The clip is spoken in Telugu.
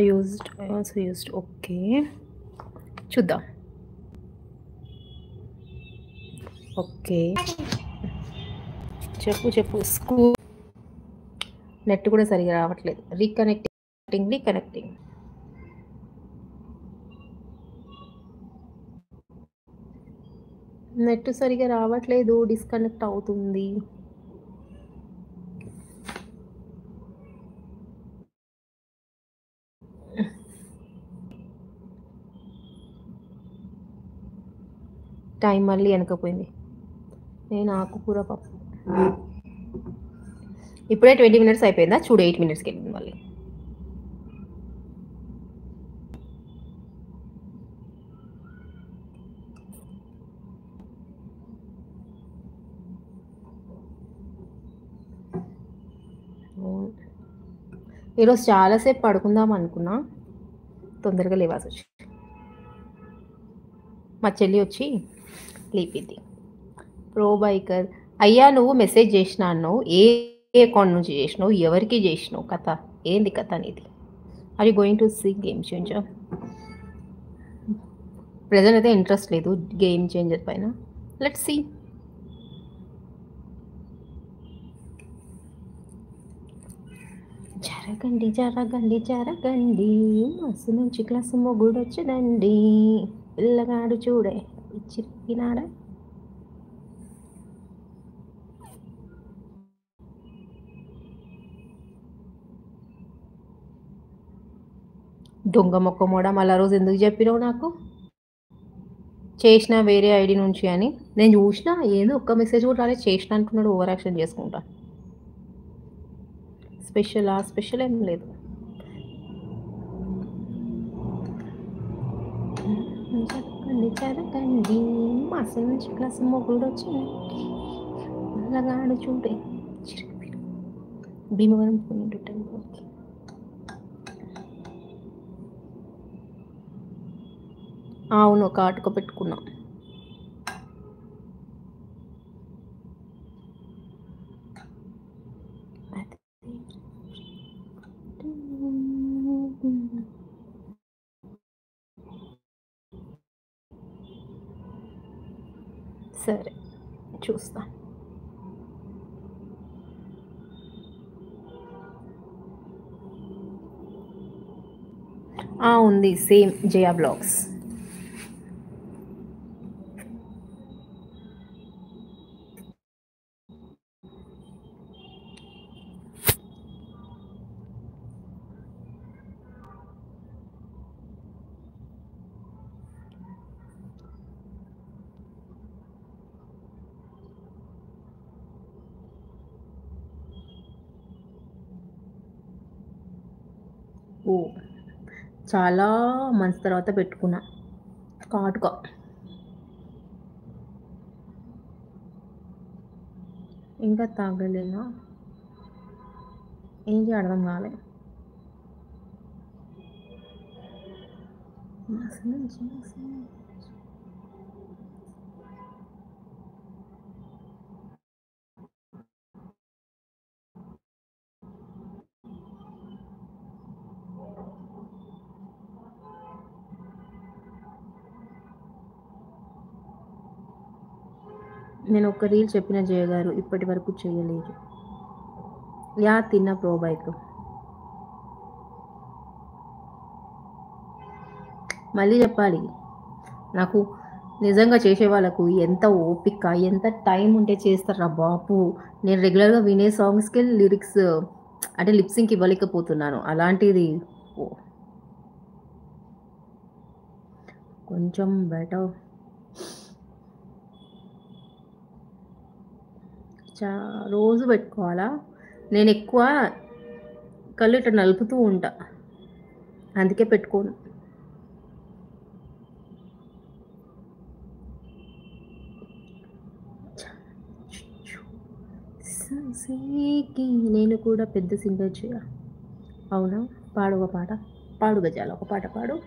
I also used. ఓకే. చూద్దాం. ఓకే. చెప్పు. నెట్ కూడా సరిగ్గా రావట్లేదు. రీకనెక్టింగ్. నెట్ సరిగ్గా రావట్లేదు. డిస్కనెక్ట్ అవుతుంది. టైం మళ్ళీ వెనకపోయింది. నేను ఆకుకూర పప్పు. ఇప్పుడే 20 మినిట్స్ అయిపోయిందా? చూడు 8 మినిట్స్కి వెళ్ళింది మళ్ళీ. ఈరోజు చాలాసేపు పడుకుందాం అనుకున్నా, తొందరగా లేవాల్సి వచ్చి మా చెల్లి వచ్చి లేపింది. ప్రో బైకర్ అయ్యా, నువ్వు మెసేజ్ చేసినాను. ఏ అకౌంట్ నుంచి చేసినావు, ఎవరికి చేసినావు, కథ ఏంది కథ అనేది? Are you going to see Game Changer? Present అయితే ఇంట్రెస్ట్ లేదు గేమ్ చేంజర్ పైన. Let's see. జరగండి మసు నుంచి క్లాసు మొగుడు వచ్చదండి, పిల్లగాడు చూడే చిరికినాడా. దొంగ మొక్క మూడ మళ్ళా రోజు ఎందుకు చెప్పినావు నాకు? చేసిన వేరే ఐడి నుంచి అని నేను చూసిన. ఏదో ఒక్క మెసేజ్ కూడా రాలేదు. చేసిన అంటున్నాడు, ఓవర్ యాక్షన్ చేసుకుంటా. స్పెషల్ ఏం లేదు. జరగండి మసు నుంచి క్లాసు మొగుడు వచ్చదండి, పిల్లగాడు చూడే భీమవరం పోయిండు టెంపుల్కి. అవును, ఒక ఆటక పెట్టుకున్నా. సరే చూస్తా. ఉంది, సేమ్ జయా బ్లాగ్స్. ఓ, చాలా మంత్స్ తర్వాత పెట్టుకున్నా కాటుక. ఇంకా తాగలేనా? ఏం అర్థం కాలే. నేను ఒక రీల్ చెప్పిన జయ గారు ఇప్పటి వరకు చేయలేదు. యా తిన్న ప్రో బైక్. మళ్ళీ చెప్పాలి. నాకు నిజంగా చేసే వాళ్ళకు ఎంత ఓపిక, ఎంత టైం ఉంటే చేస్తారా బాపు. నేను రెగ్యులర్గా వినే సాంగ్స్కి లిరిక్స్ అంటే లిప్సింగ్కి ఇవ్వలేకపోతున్నాను. అలాంటిది కొంచెం బెటర్. రోజు పెట్టుకోవాలా? నేను ఎక్కువ కళ్ళు ఇట్లా నలుపుతూ ఉంటా, అందుకే పెట్టుకోను. నేను కూడా పెద్ద సింగర్ చేయ. అవునా? పాడు ఒక పాట, పాడు గజాల ఒక పాట పాడు.